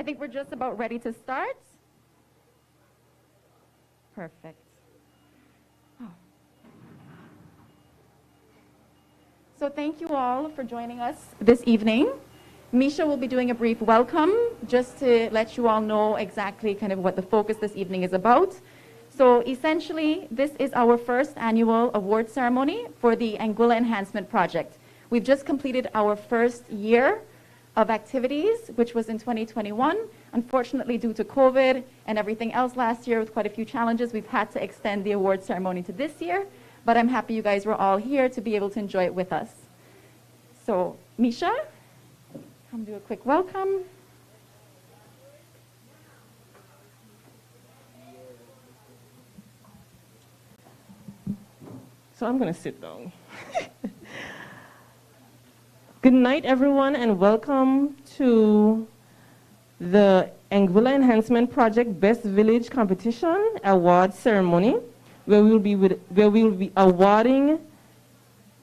I think we're just about ready to start. Perfect. Oh. So thank you all for joining us this evening. Misha will be doing a brief welcome just to let you all know exactly kind of what the focus this evening is about. So essentially, this is our first annual award ceremony for the Anguilla Enhancement project. We've just completed our first year of activities, which was in 2021. Unfortunately, due to COVID and everything else last year with quite a few challenges, we've had to extend the award ceremony to this year, but I'm happy you guys were all here to be able to enjoy it with us. So, Misha, come do a quick welcome. So I'm going to sit down. Good night, everyone, and welcome to the Anguilla Enhancement Project Best Village Competition Award Ceremony, where we'll be awarding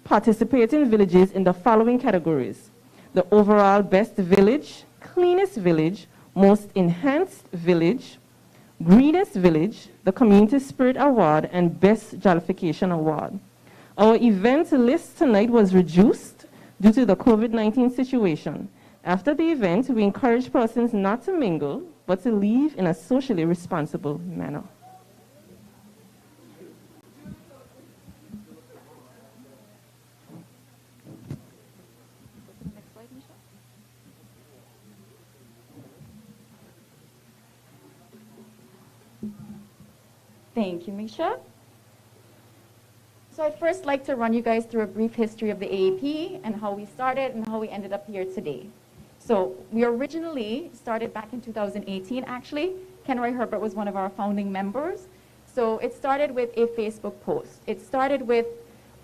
participating villages in the following categories: the overall Best Village, Cleanest Village, Most Enhanced Village, Greenest Village, the Community Spirit Award, and Best Jollification Award. Our event list tonight was reduced due to the COVID-19 situation. After the event, we encourage persons not to mingle, but to leave in a socially responsible manner. Next slide, Misha. Thank you, Misha. So I'd first like to run you guys through a brief history of the AAP and how we started and how we ended up here today. So we originally started back in 2018, actually. Ken Roy Herbert was one of our founding members. So it started with a Facebook post. It started with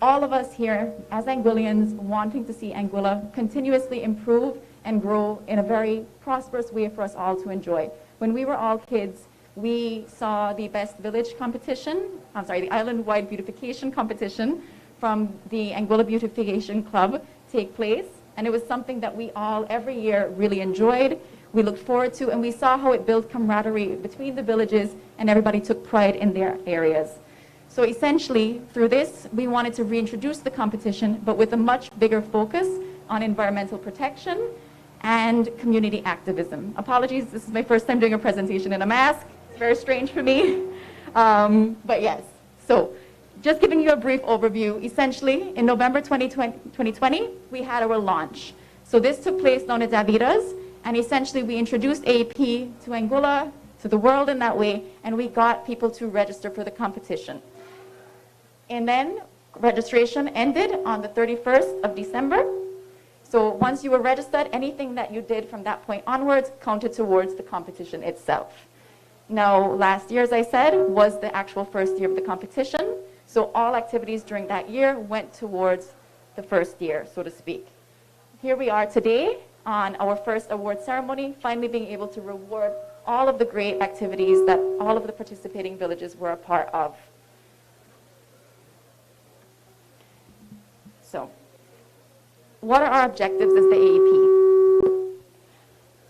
all of us here as Anguillians wanting to see Anguilla continuously improve and grow in a very prosperous way for us all to enjoy. When we were all kids, we saw the Best Village competition, the Island-wide beautification competition from the Anguilla Beautification Club take place. And it was something that we all, every year, really enjoyed. We looked forward to, and we saw how it built camaraderie between the villages, and everybody took pride in their areas. So essentially, through this, we wanted to reintroduce the competition, but with a much bigger focus on environmental protection and community activism. Apologies, this is my first time doing a presentation in a mask. It's very strange for me. But yes, so just giving you a brief overview, essentially in November 2020, we had our launch. So this took place down at Davida's, and essentially we introduced AAP to Anguilla, to the world in that way, and we got people to register for the competition. And then registration ended on the 31st of December. So once you were registered, anything that you did from that point onwards counted towards the competition itself. Now, last year, as I said, was the actual first year of the competition. So all activities during that year went towards the first year, so to speak. Here we are today on our first award ceremony, finally being able to reward all of the great activities that all of the participating villages were a part of. So, what are our objectives as the AAP?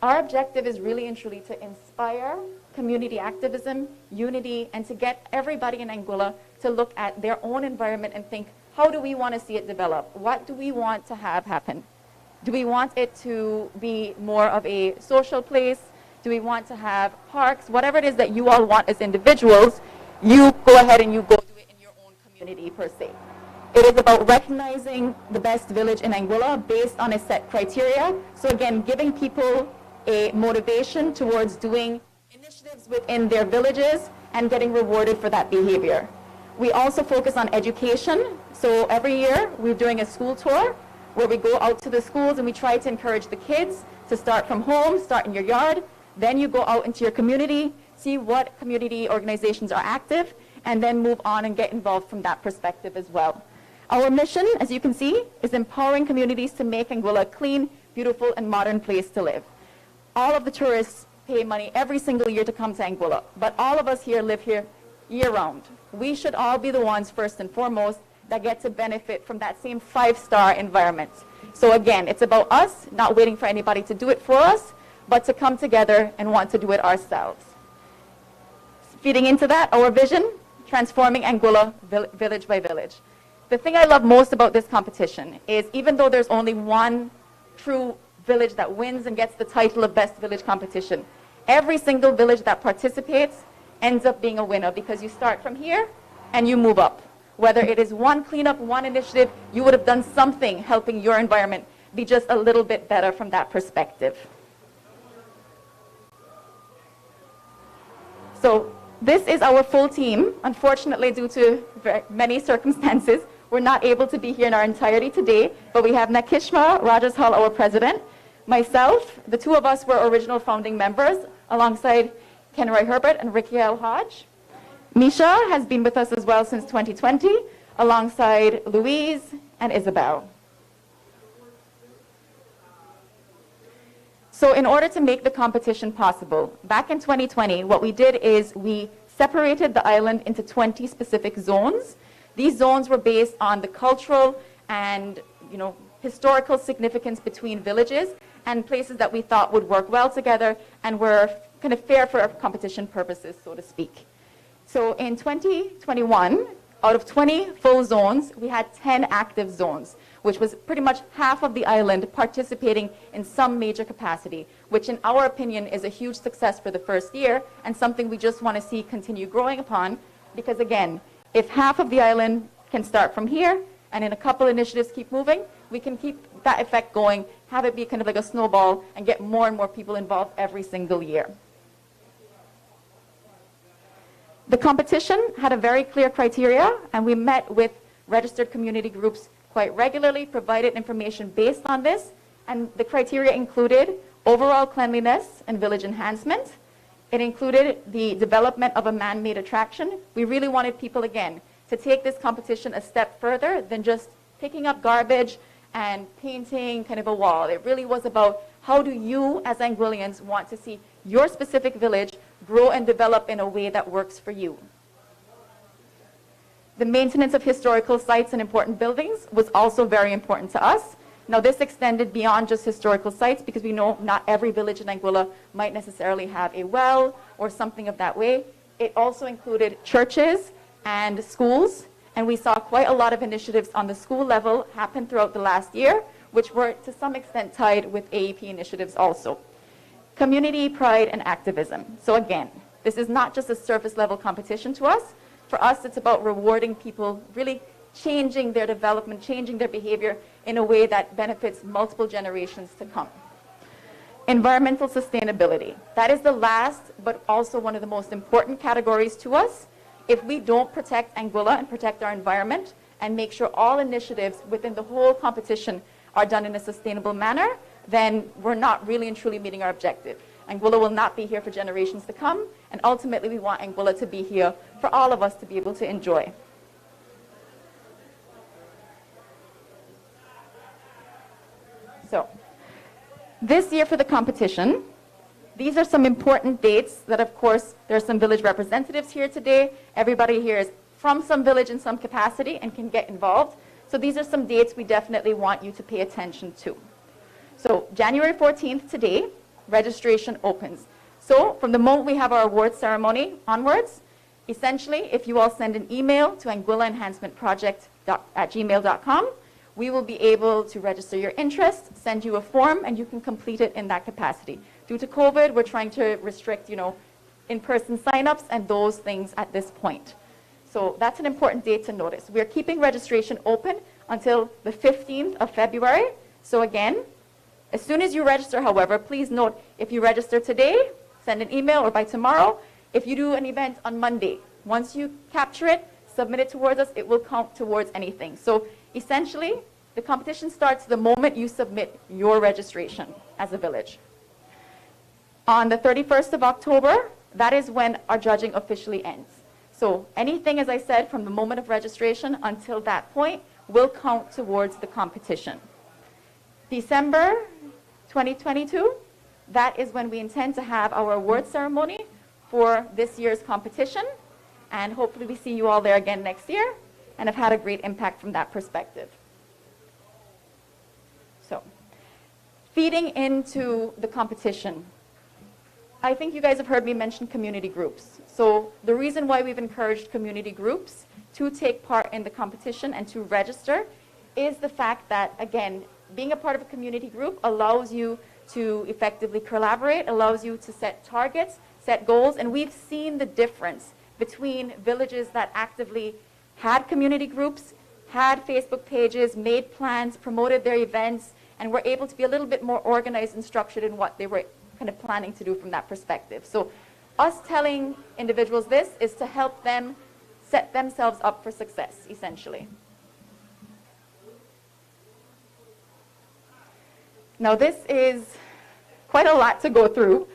Our objective is really and truly to inspire community activism, unity, and to get everybody in Anguilla to look at their own environment and think, how do we want to see it develop? What do we want to have happen? Do we want it to be more of a social place? Do we want to have parks? Whatever it is that you all want as individuals, you go ahead and you go do it in your own community per se. It is about recognizing the best village in Anguilla based on a set criteria. So again, giving people a motivation towards doing initiatives within their villages and getting rewarded for that behavior. We also focus on education. So every year we're doing a school tour where we go out to the schools and we try to encourage the kids to start from home, start in your yard, then you go out into your community, see what community organizations are active, and then move on and get involved from that perspective as well. Our mission, as you can see, is empowering communities to make Anguilla a clean, beautiful, and modern place to live. All of the tourists pay money every single year to come to Anguilla, but all of us here live here year-round. We should all be the ones, first and foremost, that get to benefit from that same 5-star environment. So again, it's about us not waiting for anybody to do it for us, but to come together and want to do it ourselves. Feeding into that, our vision, transforming Anguilla village by village. The thing I love most about this competition is even though there's only one true village that wins and gets the title of Best Village Competition, every single village that participates ends up being a winner because you start from here and you move up. Whether it is one cleanup, one initiative, you would have done something helping your environment be just a little bit better from that perspective. So this is our full team. Unfortunately, due to many circumstances, we're not able to be here in our entirety today, but we have Nakishma Rajashal, our president, myself, the two of us were original founding members, alongside Kenroy Herbert and Ricky L. Hodge. Misha has been with us as well since 2020, alongside Louise and Isabel. So in order to make the competition possible, back in 2020, what we did is we separated the island into 20 specific zones. These zones were based on the cultural and historical significance between villages and places that we thought would work well together and were kind of fair for our competition purposes, so to speak. So in 2021, out of 20 full zones, we had 10 active zones, which was pretty much half of the island participating in some major capacity, which in our opinion is a huge success for the first year and something we just want to see continue growing upon, because again, if half of the island can start from here and in a couple initiatives keep moving, we can keep that effect going, have it be kind of like a snowball and get more and more people involved every single year. The competition had a very clear criteria, and we met with registered community groups quite regularly, provided information based on this, and the criteria included overall cleanliness and village enhancement. It included the development of a man-made attraction. We really wanted people, again, to take this competition a step further than just picking up garbage and painting kind of a wall. It really was about how do you, as Anguillians, want to see your specific village grow and develop in a way that works for you. The maintenance of historical sites and important buildings was also very important to us. Now this extended beyond just historical sites because we know not every village in Anguilla might necessarily have a well or something of that way. It also included churches and schools, and we saw quite a lot of initiatives on the school level happen throughout the last year, which were to some extent tied with AEP initiatives also. Community pride and activism. So again, this is not just a surface level competition to us. For us, it's about rewarding people, really changing their development, changing their behavior in a way that benefits multiple generations to come. Environmental sustainability. That is the last, but also one of the most important categories to us. If we don't protect Anguilla and protect our environment and make sure all initiatives within the whole competition are done in a sustainable manner, then we're not really and truly meeting our objective. Anguilla will not be here for generations to come, and ultimately we want Anguilla to be here for all of us to be able to enjoy. So, this year for the competition, these are some important dates that, of course, there are some village representatives here today. Everybody here is from some village in some capacity and can get involved. So these are some dates we definitely want you to pay attention to. So January 14th today, registration opens. So from the moment we have our award ceremony onwards, essentially, if you all send an email to anguillaenhancementproject@gmail.com, we will be able to register your interest, send you a form, and you can complete it in that capacity. Due to COVID, we're trying to restrict, in-person signups and those things at this point. So that's an important date to notice. We're keeping registration open until the 15th of February. So again, as soon as you register, however, please note, if you register today, send an email, or by tomorrow, if you do an event on Monday, once you capture it, submit it towards us, it will count towards anything. So essentially, the competition starts the moment you submit your registration as a village. On the 31st of October, that is when our judging officially ends. So anything, as I said, from the moment of registration until that point will count towards the competition. December 2022, that is when we intend to have our award ceremony for this year's competition, and hopefully we see you all there again next year and have had a great impact from that perspective. So Feeding into the competition, I think you guys have heard me mention community groups. So the reason why we've encouraged community groups to take part in the competition and to register is the fact that, again, being a part of a community group allows you to effectively collaborate, allows you to set targets, set goals, and we've seen the difference between villages that actively had community groups, had Facebook pages, made plans, promoted their events, and were able to be a little bit more organized and structured in what they were kind of planning to do from that perspective. So us telling individuals this is to help them set themselves up for success, essentially. Now this is quite a lot to go through,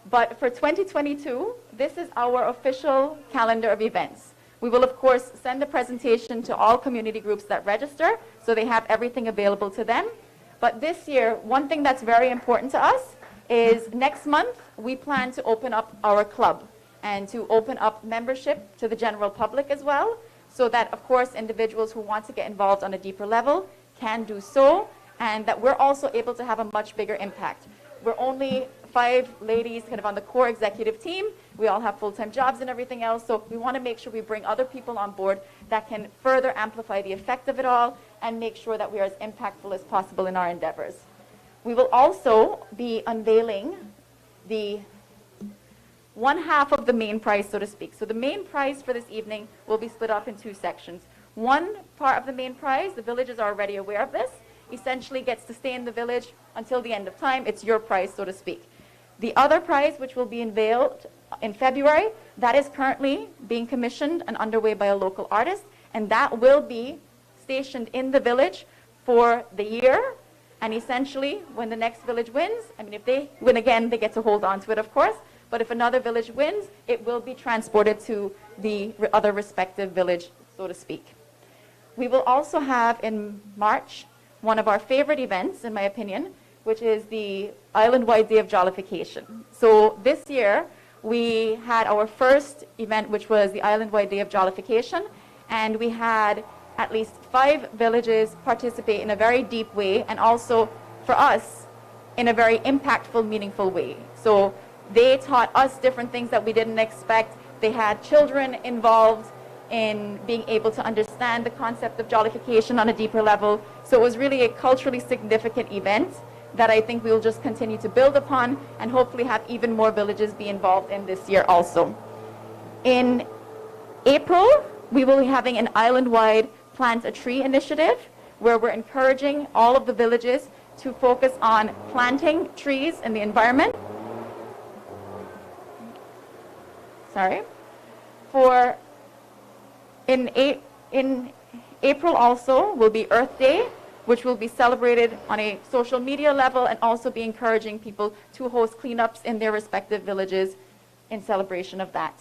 but for 2022, this is our official calendar of events. We will, of course, send the presentation to all community groups that register, so they have everything available to them. But this year, one thing that's very important to us is next month, we plan to open up our club and to open up membership to the general public as well, so that, of course, individuals who want to get involved on a deeper level can do so, and that we're also able to have a much bigger impact. We're only 5 ladies kind of on the core executive team. We all have full-time jobs and everything else, so we want to make sure we bring other people on board that can further amplify the effect of it all and make sure that we are as impactful as possible in our endeavors. We will also be unveiling the one half of the main prize, so to speak. So the main prize for this evening will be split up in 2 sections. One part of the main prize, the villagers are already aware of this, essentially gets to stay in the village until the end of time. It's your prize, so to speak. The other prize, which will be unveiled in February, that is currently being commissioned and underway by a local artist, and that will be stationed in the village for the year. And essentially, when the next village wins, I mean, if they win again, they get to hold on to it, of course, but if another village wins, it will be transported to the other respective village, so to speak. We will also have in March one of our favorite events, in my opinion, which is the island-wide day of Jollification. So this year, we had our first event, which was the island-wide day of Jollification, and we had at least 5 villages participate in a very deep way, and also, for us, in a very impactful, meaningful way. So they taught us different things that we didn't expect. They had children involved in being able to understand the concept of Jollification on a deeper level. So it was really a culturally significant event that I think we'll just continue to build upon and hopefully have even more villages be involved in this year also. In April, we will be having an island-wide Plant a Tree initiative where we're encouraging all of the villages to focus on planting trees in the environment. In April also will be Earth Day, which will be celebrated on a social media level and also be encouraging people to host cleanups in their respective villages in celebration of that.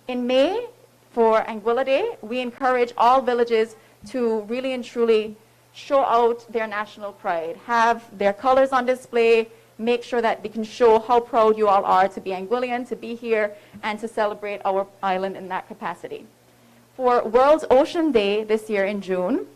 In May, for Anguilla Day, we encourage all villages to really and truly show out their national pride, have their colors on display, make sure that they can show how proud you all are to be Anguillian, to be here, and to celebrate our island in that capacity. For World Ocean Day this year in June,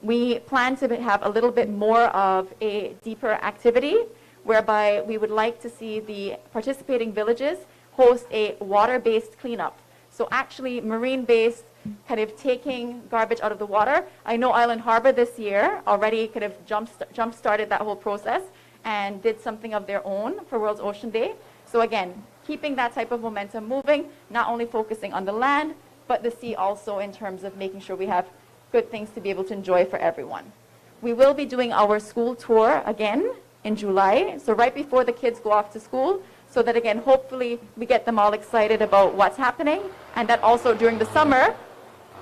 we plan to have a little bit more of a deeper activity whereby we would like to see the participating villages host a water-based cleanup. So actually marine-based, kind of taking garbage out of the water. I know Island Harbor this year already kind of jump-started that whole process and did something of their own for World Ocean Day. So again, keeping that type of momentum moving, not only focusing on the land, but the sea also in terms of making sure we have good things to be able to enjoy for everyone. We will be doing our school tour again in July, so right before the kids go off to school, so that again, hopefully we get them all excited about what's happening, and that also during the summer,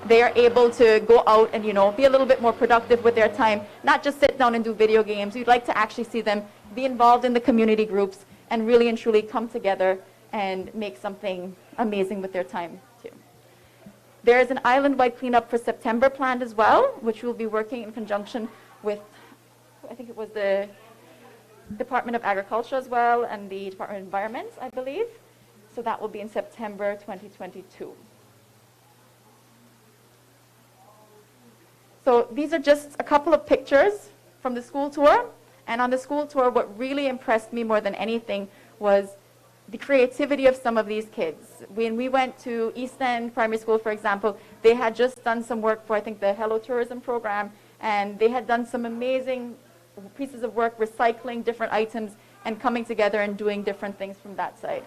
they are able to go out and, you know, be a little bit more productive with their time, not just sit down and do video games. We'd like to actually see them be involved in the community groups and really and truly come together and make something amazing with their time too. There is an island-wide cleanup for September planned as well, which we'll be working in conjunction with, I think it was the Department of Agriculture as well and the Department of Environment, I believe. So that will be in September 2022. So these are just a couple of pictures from the school tour, And on the school tour, what really impressed me more than anything was the creativity of some of these kids. When we went to East End Primary School, for example, they had just done some work for, I think, the Hello Tourism program, and they had done some amazing pieces of work recycling different items and coming together and doing different things from that side.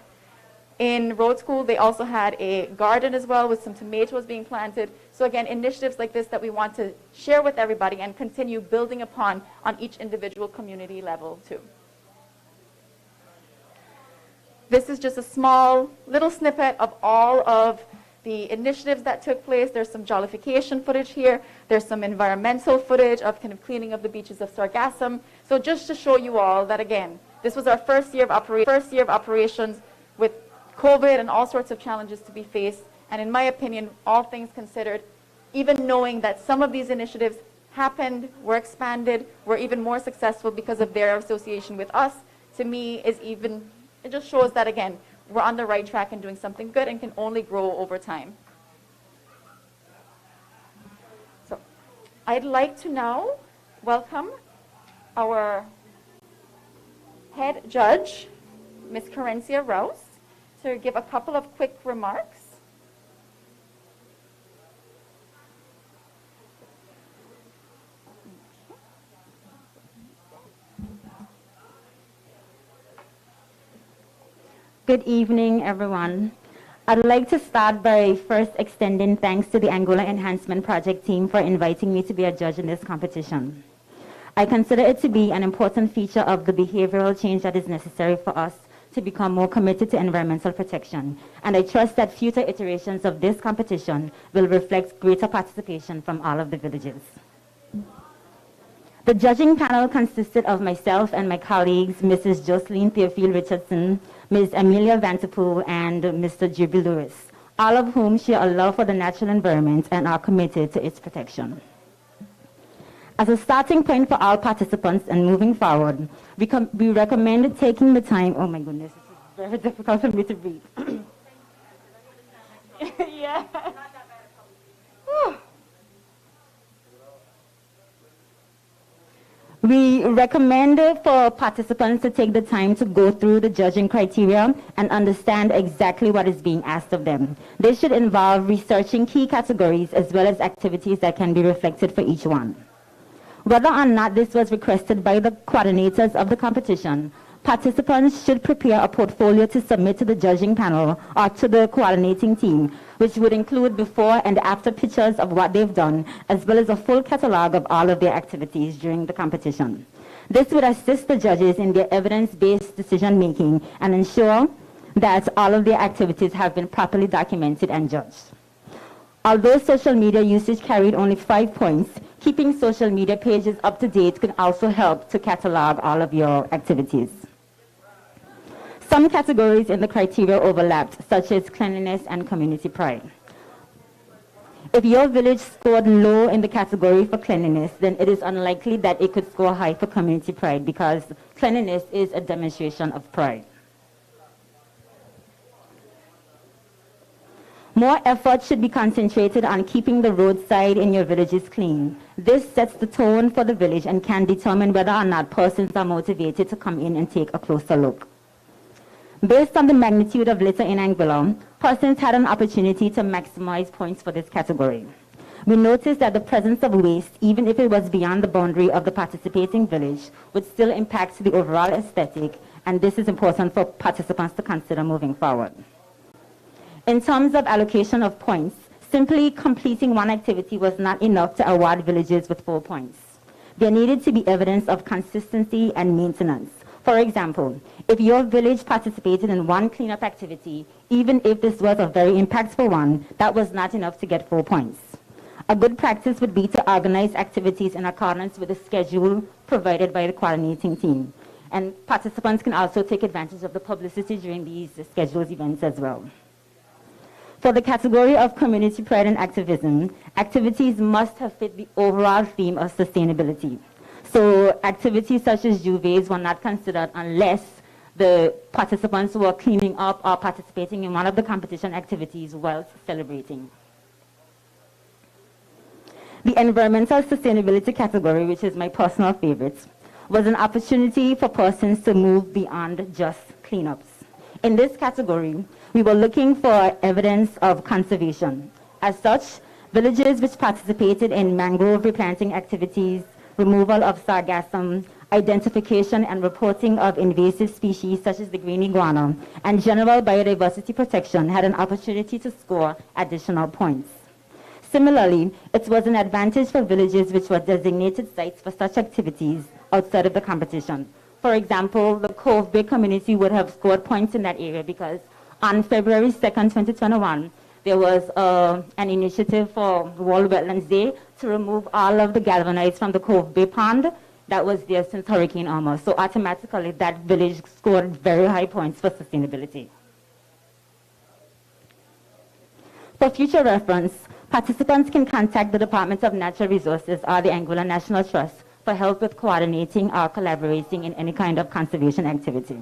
In Road School, they also had a garden as well with some tomatoes being planted. So again, initiatives like this that we want to share with everybody and continue building upon on each individual community level too. This is just a small little snippet of all of the initiatives that took place. There's some Jollification footage here. There's some environmental footage of kind of cleaning of the beaches of Sargassum. So just to show you all that, again, this was our first year of operations with COVID and all sorts of challenges to be faced. And in my opinion, all things considered, even knowing that some of these initiatives happened, were expanded, were even more successful because of their association with us, to me is even, it just shows that, again, we're on the right track and doing something good and can only grow over time. So I'd like to now welcome our head judge, Ms. Carencia Rouse, to give a couple of quick remarks. Good evening, everyone. I'd like to start by first extending thanks to the Anguilla Enhancement Project team for inviting me to be a judge in this competition. I consider it to be an important feature of the behavioral change that is necessary for us to become more committed to environmental protection, and I trust that future iterations of this competition will reflect greater participation from all of the villages. The judging panel consisted of myself and my colleagues, Mrs. Jocelyn Theophile Richardson, Ms. Amelia Vanterpool, and Mr. Juby Lewis, all of whom share a love for the natural environment and are committed to its protection. As a starting point for all participants and moving forward, we recommend taking the time, oh my goodness, this is very difficult for me to read. Yeah. We recommend for participants to take the time to go through the judging criteria and understand exactly what is being asked of them. This should involve researching key categories as well as activities that can be reflected for each one. Whether or not this was requested by the coordinators of the competition, participants should prepare a portfolio to submit to the judging panel or to the coordinating team, which would include before and after pictures of what they've done, as well as a full catalog of all of their activities during the competition. This would assist the judges in their evidence-based decision-making and ensure that all of their activities have been properly documented and judged. Although social media usage carried only 5 points, keeping social media pages up to date can also help to catalog all of your activities. Some categories in the criteria overlapped, such as cleanliness and community pride. If your village scored low in the category for cleanliness, then it is unlikely that it could score high for community pride because cleanliness is a demonstration of pride. More effort should be concentrated on keeping the roadside in your villages clean. This sets the tone for the village and can determine whether or not persons are motivated to come in and take a closer look. Based on the magnitude of litter in Anguilla, persons had an opportunity to maximize points for this category. We noticed that the presence of waste, even if it was beyond the boundary of the participating village, would still impact the overall aesthetic, and this is important for participants to consider moving forward. In terms of allocation of points, simply completing one activity was not enough to award villages with 4 points. There needed to be evidence of consistency and maintenance. For example, if your village participated in one cleanup activity, even if this was a very impactful one, that was not enough to get 4 points. A good practice would be to organize activities in accordance with the schedule provided by the coordinating team. And participants can also take advantage of the publicity during these scheduled events as well. For the category of community pride and activism, activities must have fit the overall theme of sustainability. So activities such as juvies were not considered unless the participants were cleaning up or participating in one of the competition activities whilst celebrating. The environmental sustainability category, which is my personal favorite, was an opportunity for persons to move beyond just cleanups. In this category, we were looking for evidence of conservation. As such, villages which participated in mangrove replanting activities, removal of sargassum, identification and reporting of invasive species such as the green iguana, and general biodiversity protection had an opportunity to score additional points. Similarly, it was an advantage for villages which were designated sites for such activities outside of the competition. For example, the Cove Bay community would have scored points in that area because on February 2nd, 2021, there was an initiative for World Wetlands Day to remove all of the galvanites from the Cove Bay pond that was there since Hurricane Irma. So automatically, that village scored very high points for sustainability. For future reference, participants can contact the Department of Natural Resources or the Anguilla National Trust for help with coordinating or collaborating in any kind of conservation activity.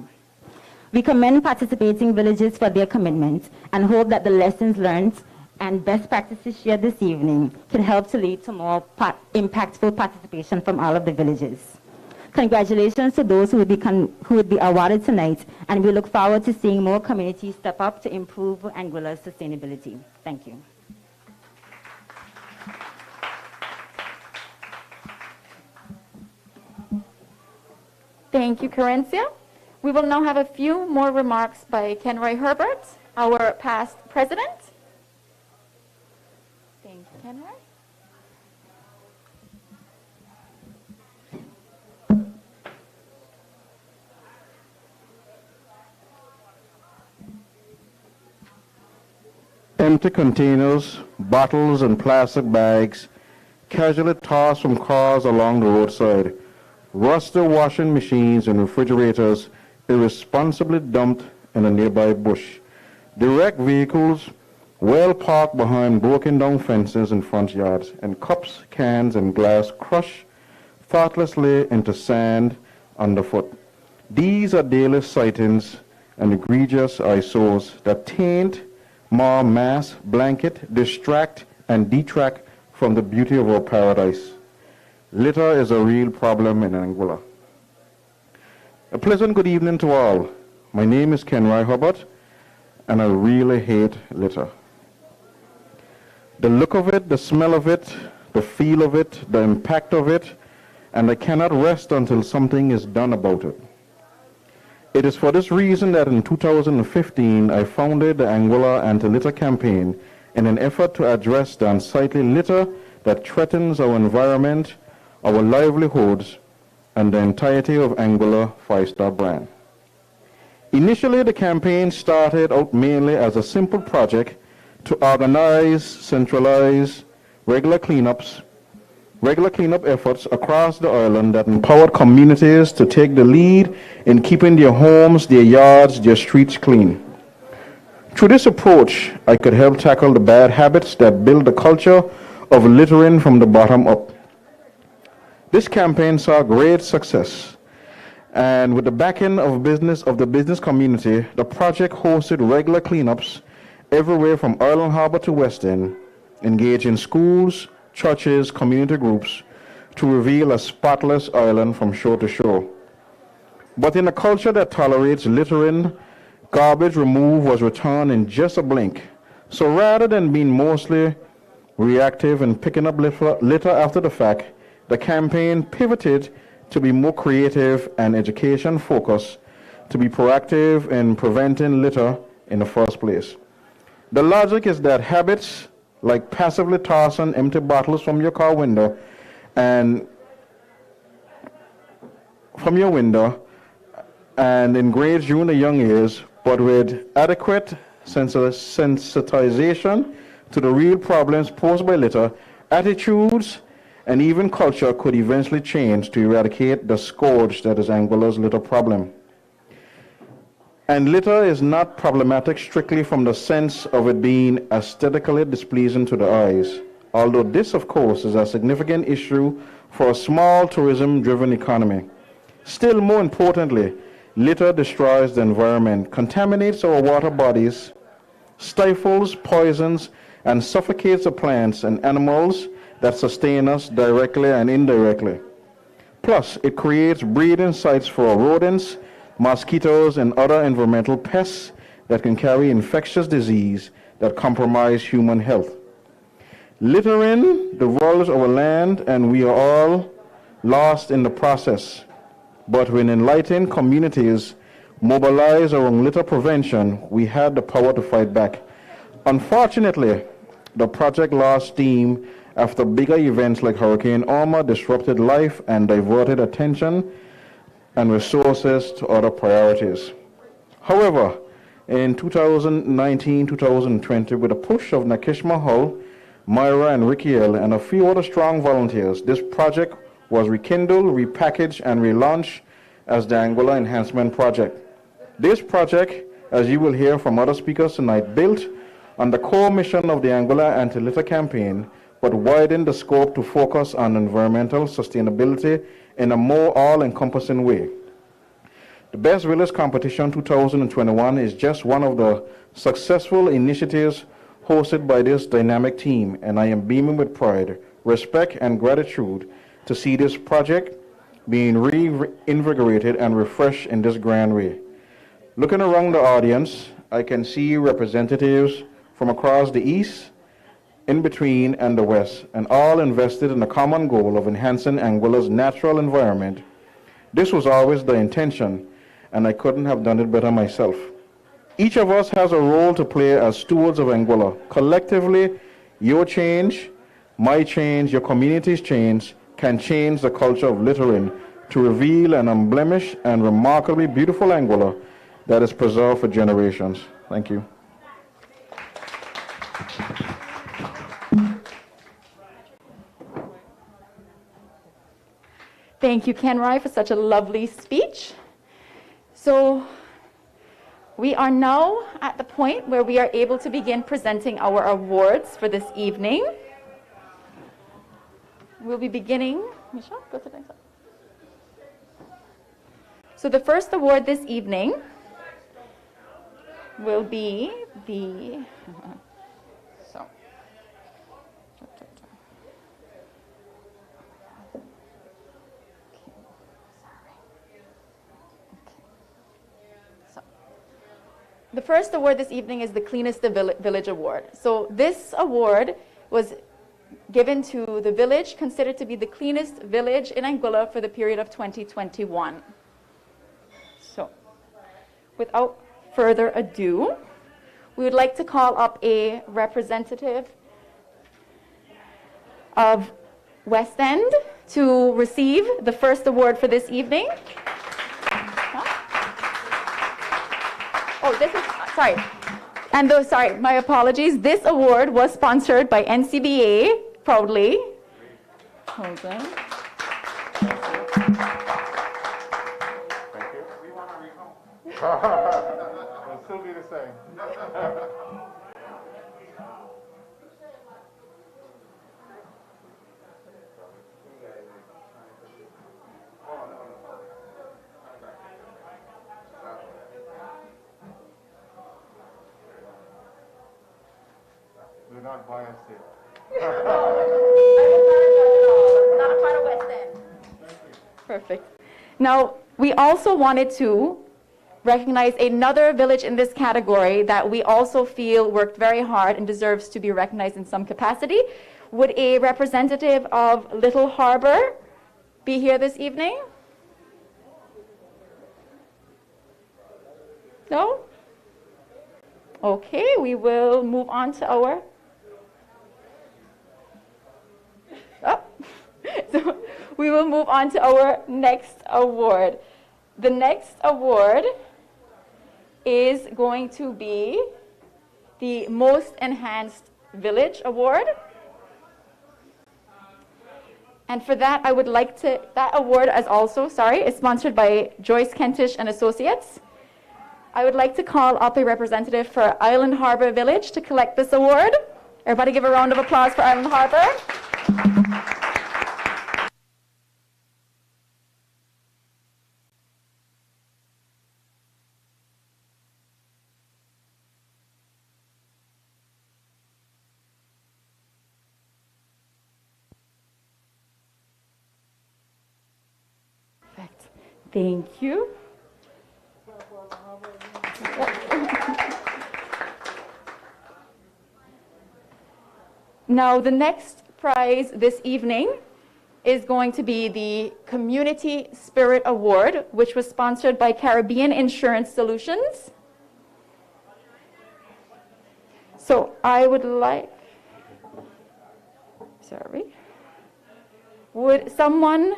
We commend participating villages for their commitment and hope that the lessons learned and best practices shared this evening can help to lead to more impactful participation from all of the villages. Congratulations to those who would be awarded tonight, and we look forward to seeing more communities step up to improve Anguilla's sustainability. Thank you. Thank you, Carencia. We will now have a few more remarks by Kenroy Herbert, our past president. Thank you, Kenroy. Empty containers, bottles, and plastic bags casually tossed from cars along the roadside. Rusted washing machines and refrigerators irresponsibly dumped in a nearby bush. Direct vehicles well parked behind broken down fences in front yards, and cups, cans, and glass crushed thoughtlessly into sand underfoot. These are daily sightings and egregious eyesores that taint, mar, mask, blanket, distract, and detract from the beauty of our paradise. Litter is a real problem in Anguilla. A pleasant good evening to all. My name is Kenroy Herbert, and I really hate litter. The look of it, the smell of it, the feel of it, the impact of it, and I cannot rest until something is done about it. It is for this reason that in 2015 I founded the Anguilla Anti-Litter Campaign in an effort to address the unsightly litter that threatens our environment, our livelihoods, and the entirety of Anguilla 5-star brand. Initially, the campaign started out mainly as a simple project to organize, centralize regular cleanup efforts across the island that empowered communities to take the lead in keeping their homes, their yards, their streets clean. Through this approach, I could help tackle the bad habits that build the culture of littering from the bottom up. This campaign saw great success, and with the backing of the business community, the project hosted regular cleanups everywhere from Island Harbor to West End, engaging schools, churches, community groups to reveal a spotless island from shore to shore. But in a culture that tolerates littering, garbage removed was returned in just a blink. So rather than being mostly reactive and picking up litter after the fact, the campaign pivoted to be more creative and education focused, to be proactive in preventing litter in the first place. The logic is that habits like passively tossing empty bottles from your car window and engraged you in the young years, but with adequate sensitization to the real problems posed by litter, attitudes and even culture could eventually change to eradicate the scourge that is Anguilla's litter problem. And litter is not problematic strictly from the sense of it being aesthetically displeasing to the eyes, although this, of course, is a significant issue for a small tourism-driven economy. Still more importantly, litter destroys the environment, contaminates our water bodies, stifles, poisons, and suffocates the plants and animals that sustain us directly and indirectly. Plus, it creates breeding sites for rodents, mosquitoes, and other environmental pests that can carry infectious disease that compromise human health. Littering devours our land, and we are all lost in the process. But when enlightened communities mobilize around litter prevention, we had the power to fight back. Unfortunately, the project lost steam after bigger events like Hurricane Irma disrupted life and diverted attention and resources to other priorities. However, in 2019-2020, with a push of Nakishma Hull, Myra and Rikiel, and a few other strong volunteers, this project was rekindled, repackaged, and relaunched as the Anguilla Enhancement Project. This project, as you will hear from other speakers tonight, built on the core mission of the Anguilla Anti-Litter campaign, but widened the scope to focus on environmental sustainability in a more all-encompassing way. The Best Village Competition 2021 is just one of the successful initiatives hosted by this dynamic team, and I am beaming with pride, respect, and gratitude to see this project being reinvigorated and refreshed in this grand way. Looking around the audience, I can see representatives from across the East, in between, and the West, and all invested in the common goal of enhancing Anguilla's natural environment. This was always the intention, and I couldn't have done it better myself. Each of us has a role to play as stewards of Anguilla. Collectively, your change, my change, your community's change can change the culture of littering to reveal an unblemished and remarkably beautiful Anguilla that is preserved for generations. Thank you. Thank you, Ken Roy, for such a lovely speech. So we are now at the point where we are able to begin presenting our awards for this evening. We'll be beginning. Michelle, go to the next slide. So the first award this evening will be the The first award this evening is the Cleanest Village Award. So this award was given to the village considered to be the cleanest village in Anguilla for the period of 2021. So without further ado, we would like to call up a representative of West End to receive the first award for this evening. Oh, this is, sorry. And though, sorry, my apologies. This award was sponsored by NCBA, proudly. Hold on. Thank you. We want to recount. It'll still be the same. Do not bias it. Not a part of West End. Perfect. Now, we also wanted to recognize another village in this category that we also feel worked very hard and deserves to be recognized in some capacity. Would a representative of Little Harbor be here this evening? No? Okay, we will move on to our... So we will move on to our next award. The next award is going to be the Most Enhanced Village Award. And for that, I would like to, that award is also, is sponsored by Joyce Kentish and Associates. I would like to call up a representative for Island Harbor Village to collect this award. Everybody give a round of applause for Island Harbor. Thank you. Now, the next prize this evening is going to be the Community Spirit Award, which was sponsored by Caribbean Insurance Solutions. So I would like, would someone,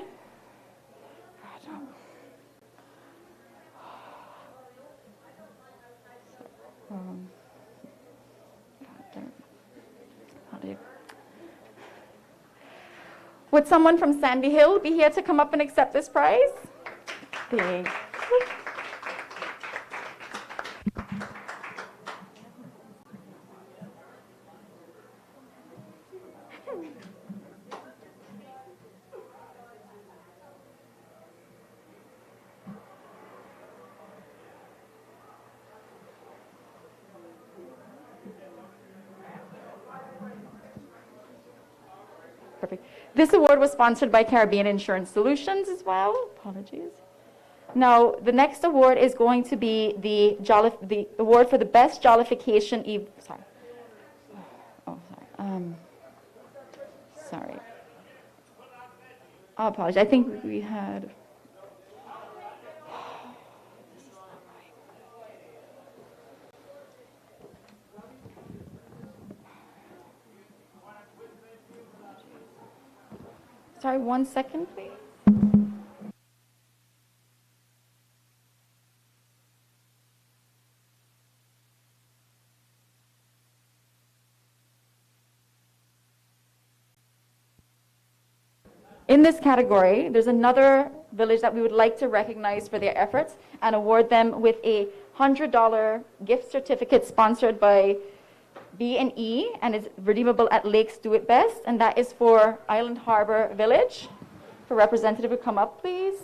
would someone from Sandy Hill be here to come up and accept this prize? Thanks. Perfect. This award was sponsored by Caribbean Insurance Solutions as well. Apologies. Now, the next award is going to be the award for the best Jollification. Sorry. I apologize. I think we had. Sorry, 1 second, please. In this category, there's another village that we would like to recognize for their efforts and award them with a $100 gift certificate sponsored by B&E and is redeemable at Lakes Do It Best, and that is for Island Harbor Village. For representative to come up, please.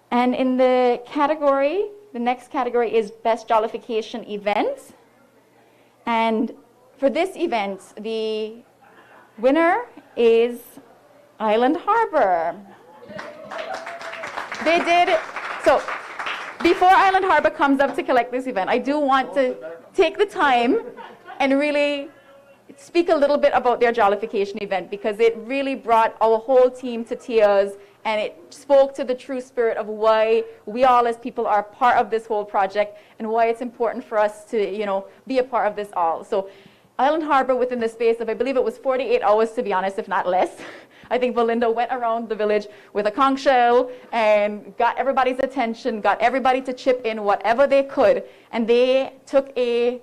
And in the category, the next category is Best Jollification Event. And for this event, the winner is Island Harbor. They did, so before Island Harbor comes up to collect this event, I do want to take the time and really speak a little bit about their Jollification event, because it really brought our whole team to tears, and it spoke to the true spirit of why we all as people are part of this whole project and why it's important for us to, be a part of this all. So Island Harbor, within the space of, I believe it was 48 hours, to be honest, if not less, I think Belinda went around the village with a conch shell and got everybody's attention, got everybody to chip in whatever they could, and they took a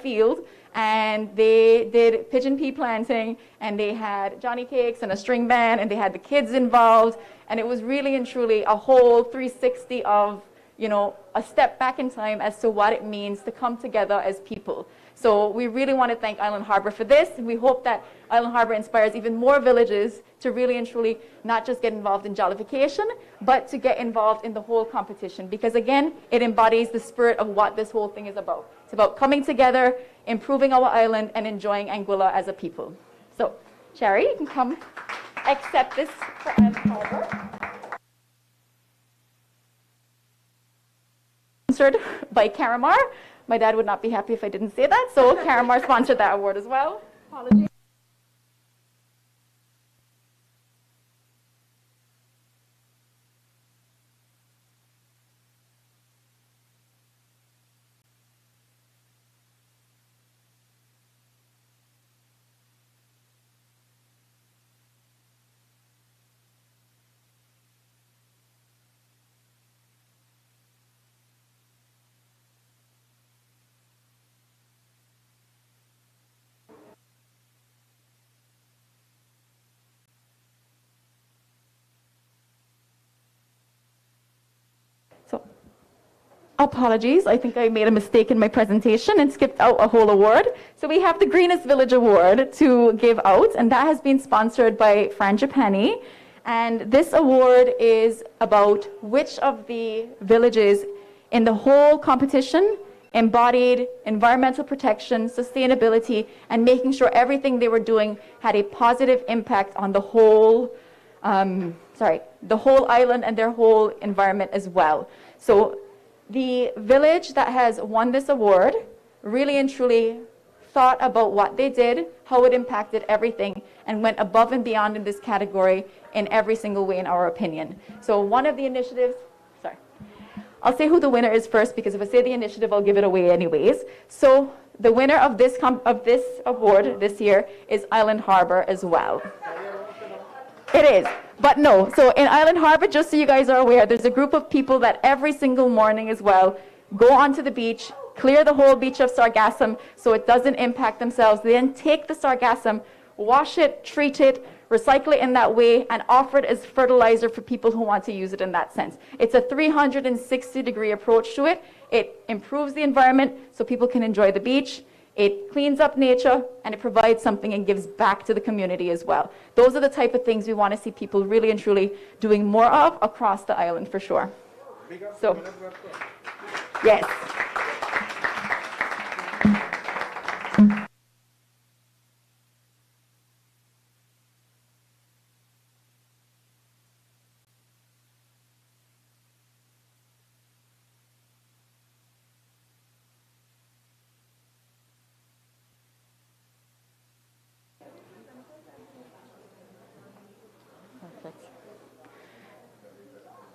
field, and they did pigeon pea planting, and they had Johnny cakes and a string band, and they had the kids involved, and it was really and truly a whole 360 of, a step back in time as to what it means to come together as people. So we really want to thank Island Harbor for this. We hope that Island Harbor inspires even more villages to really and truly not just get involved in Jollification, but to get involved in the whole competition. Because again, it embodies the spirit of what this whole thing is about. It's about coming together, improving our island, and enjoying Anguilla as a people. So, Cherry, you can come accept this for Island Harbor. Sponsored by Caramar. My dad would not be happy if I didn't say that, so Caramar sponsored that award as well. Apologies. Apologies, I think I made a mistake in my presentation and skipped out a whole award. So we have the Greenest Village Award to give out, and that has been sponsored by Frangipani. And this award is about which of the villages in the whole competition embodied environmental protection, sustainability, and making sure everything they were doing had a positive impact on the whole, the whole island and their whole environment as well. So the village that has won this award really and truly thought about what they did, how it impacted everything, and went above and beyond in this category in every single way, in our opinion. So one of the initiatives, I'll say who the winner is first, because if I say the initiative, I'll give it away anyways. So the winner of this award this year is Island Harbor as well. It is. But no, so in Island Harbor, just so you guys are aware, there's a group of people that every single morning as well go onto the beach, clear the whole beach of sargassum so it doesn't impact themselves. They then take the sargassum, wash it, treat it, recycle it in that way, and offer it as fertilizer for people who want to use it in that sense. It's a 360-degree approach to it. It improves the environment so people can enjoy the beach. It cleans up nature, and it provides something and gives back to the community as well. Those are the type of things we want to see people really and truly doing more of across the island for sure. So, yes.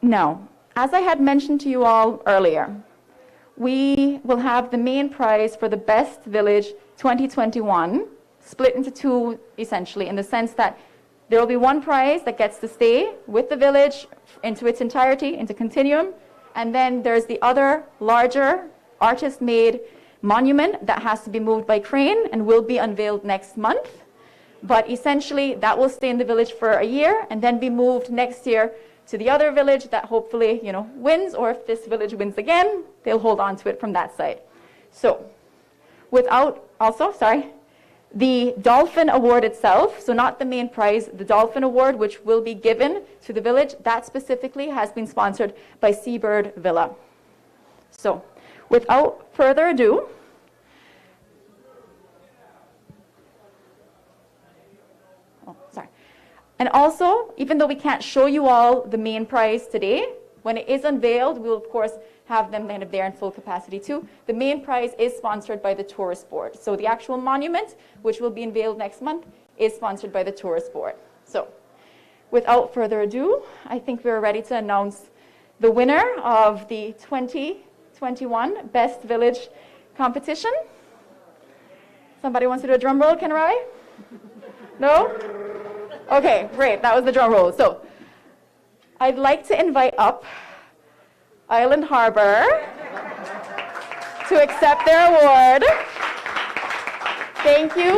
Now, as I had mentioned to you all earlier, we will have the main prize for the Best Village 2021 split into two, essentially, in the sense that there will be one prize that gets to stay with the village into its entirety, into Continuum, and then there's the other larger artist-made monument that has to be moved by crane and will be unveiled next month. But essentially, that will stay in the village for a year and then be moved next year to the other village that hopefully, wins, or if this village wins again, they'll hold on to it from that side. So, the Dolphin Award itself, so not the main prize, the Dolphin Award, which will be given to the village, that specifically has been sponsored by Seabird Villa. So, without further ado, and also, even though we can't show you all the main prize today, when it is unveiled, we'll of course have them kind of there in full capacity too. The main prize is sponsored by the Tourist Board. So the actual monument, which will be unveiled next month, is sponsored by the Tourist Board. So without further ado, I think we're ready to announce the winner of the 2021 Best Village competition. Somebody wants to do a drum roll, Ken Rai? No? Okay, great. That was the drum roll. So I'd like to invite up Island Harbor to accept their award. Thank you.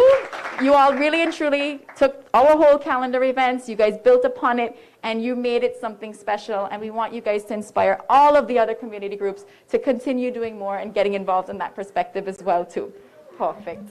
You all really and truly took our whole calendar events. You guys built upon it, and you made it something special. And we want you guys to inspire all of the other community groups to continue doing more and getting involved in that perspective as well, too. Perfect.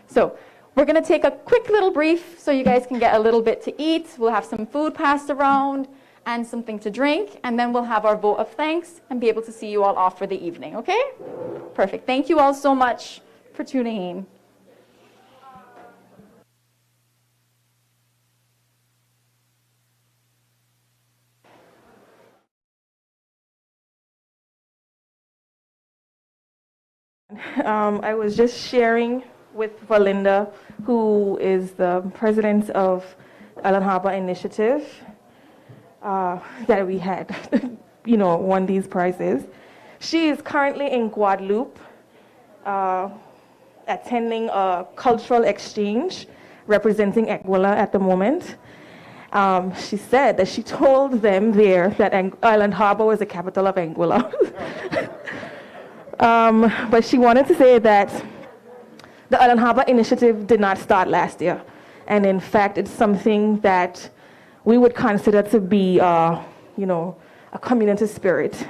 So we're going to take a quick little brief so you guys can get a little bit to eat. We'll have some food passed around and something to drink, and then we'll have our vote of thanks and be able to see you all off for the evening, okay? Perfect. Thank you all so much for tuning in. I was just sharing with Valinda, who is the president of Island Harbor initiative that we had, won these prizes. She is currently in Guadeloupe, attending a cultural exchange representing Anguilla at the moment. She said that she told them there that Island Harbor was the capital of Anguilla. But she wanted to say that the Island Harbor initiative did not start last year. And in fact, it's something that we would consider to be, a community spirit.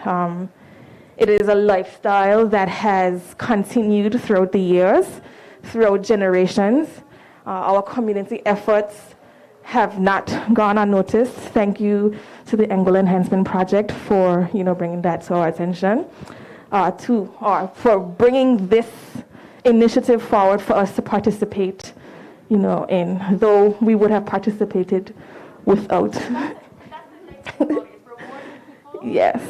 It is a lifestyle that has continued throughout the years, throughout generations. Our community efforts have not gone unnoticed. Thank you to the Anguilla Enhancement Project for, bringing that to our attention, for bringing this initiative forward for us to participate, in, though we would have participated without. Yes.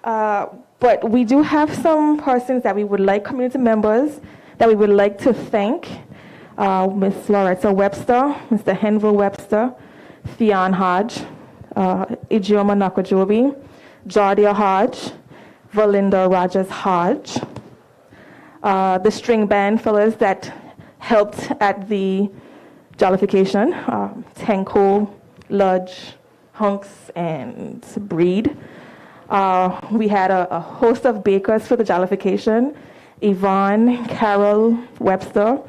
But we do have some persons that we would like, community members, that we would like to thank. Ms. Loretta Webster, Mr. Henville Webster, Theon Hodge, Ijeoma Nakajobi, Jardia Hodge, Valinda Rogers Hodge, the string band fellows that helped at the Jollification, Tenko, Ludge, Hunks, and Breed. We had a host of bakers for the Jollification, Yvonne, Carol Webster,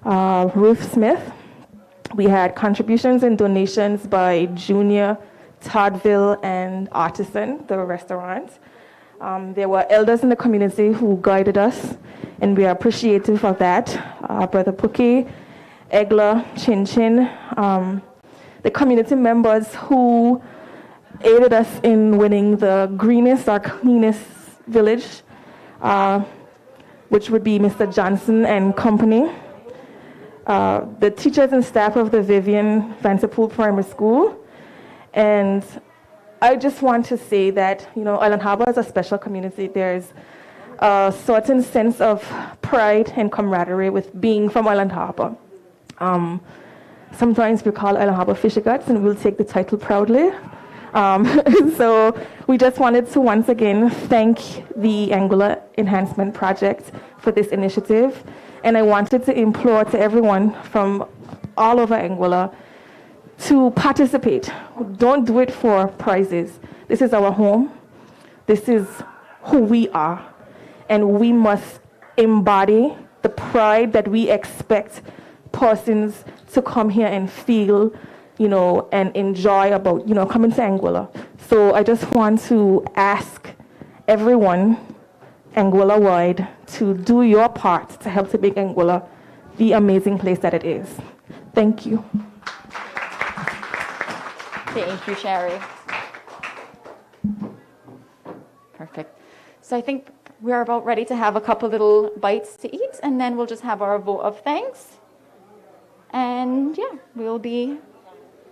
Ruth Smith. We had contributions and donations by Junior, Toddville, and Artisan, the restaurant. There were elders in the community who guided us, and we are appreciative of that. Brother Puki, Egla, Chin Chin, the community members who aided us in winning the Greenest or Cleanest village, which would be Mr. Johnson and company. The teachers and staff of the Vivian Vanderpool Primary School. And I just want to say that, Island Harbor is a special community. There's a certain sense of pride and camaraderie with being from Island Harbor. Sometimes we call Island Harbor fishy guts, and we'll take the title proudly. So we just wanted to once again thank the Anguilla Enhancement Project for this initiative. And I wanted to implore to everyone from all over Anguilla to participate. Don't do it for prizes. This is our home. This is who we are. And we must embody the pride that we expect persons to come here and feel, and enjoy about, coming to Anguilla. So I just want to ask everyone Anguilla-wide to do your part to help to make Anguilla the amazing place that it is. Thank you. Thank you, Sherry. Perfect. So I think we're about ready to have a couple little bites to eat, and then we'll just have our vote of thanks. And yeah, we'll be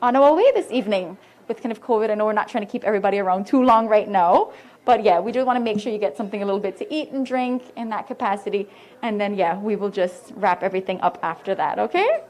on our way this evening with kind of COVID. I know we're not trying to keep everybody around too long right now, but yeah, we do want to make sure you get something a little bit to eat and drink in that capacity. And then yeah, we will just wrap everything up after that, okay?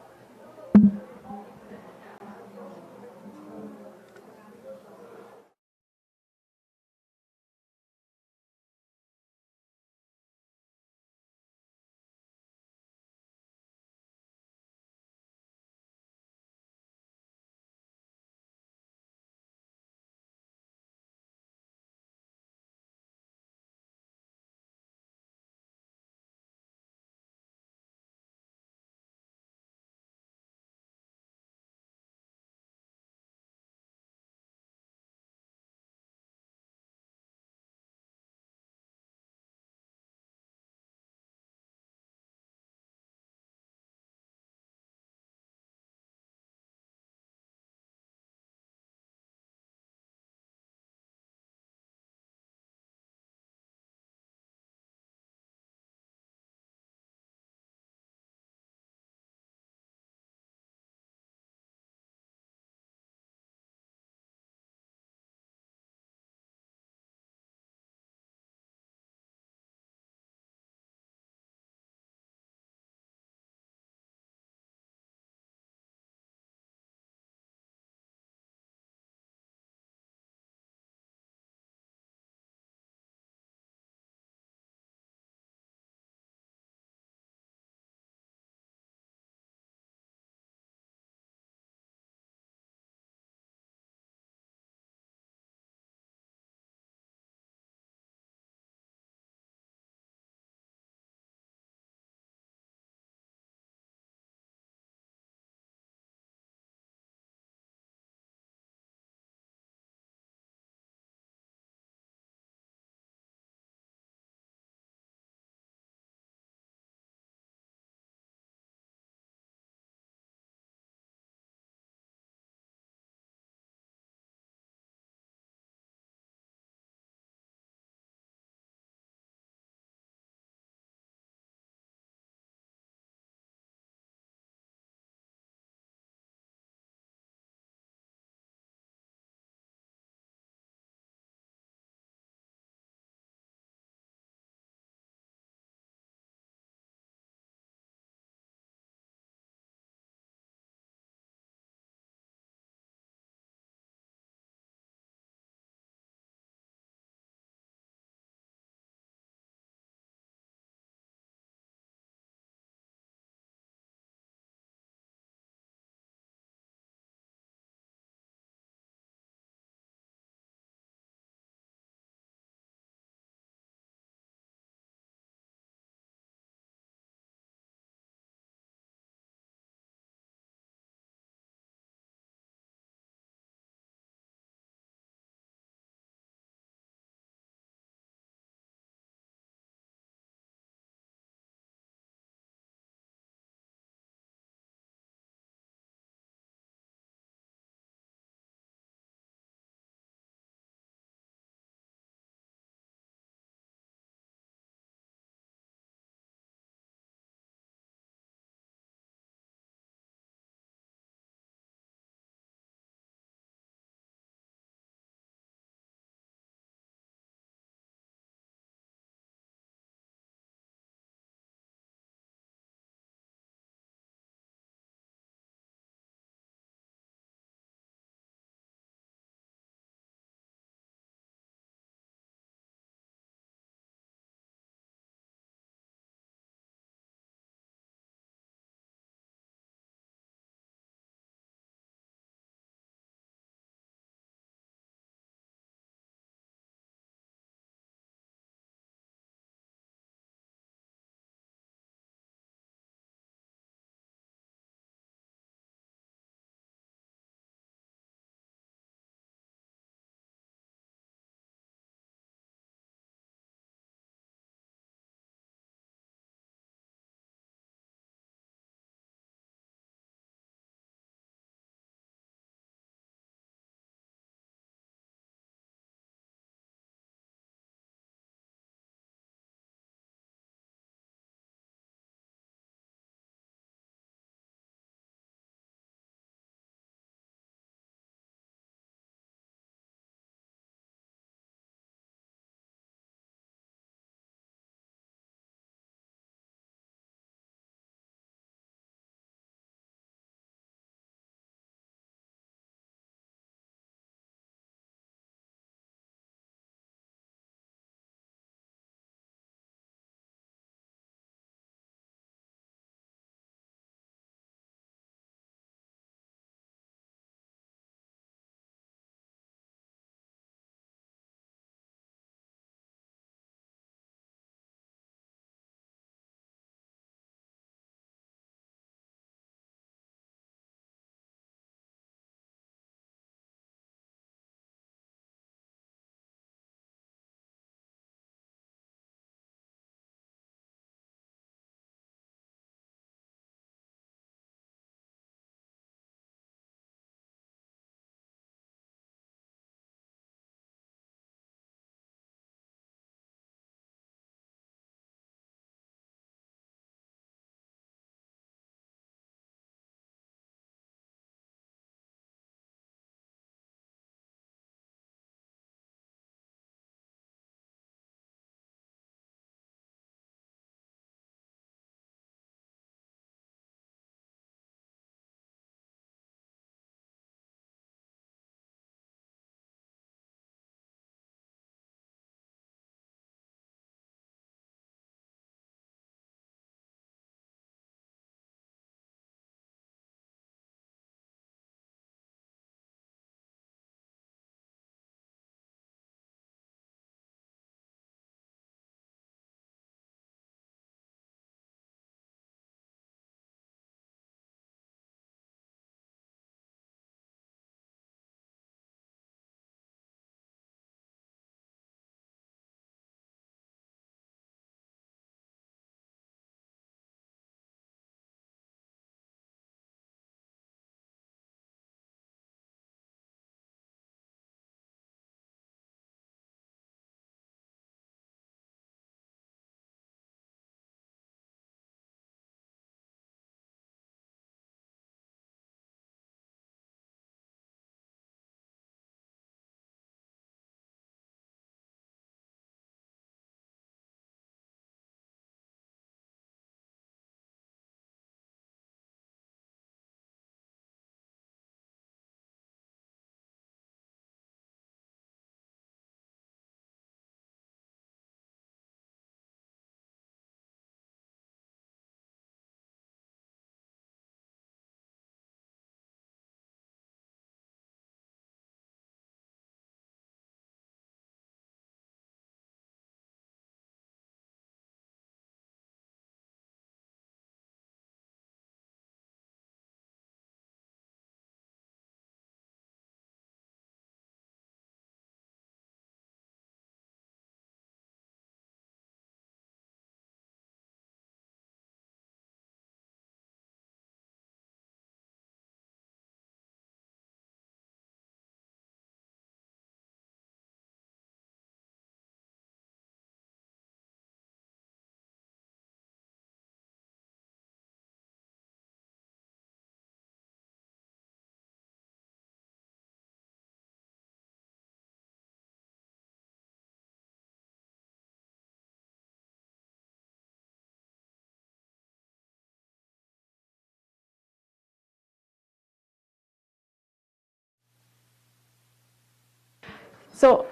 So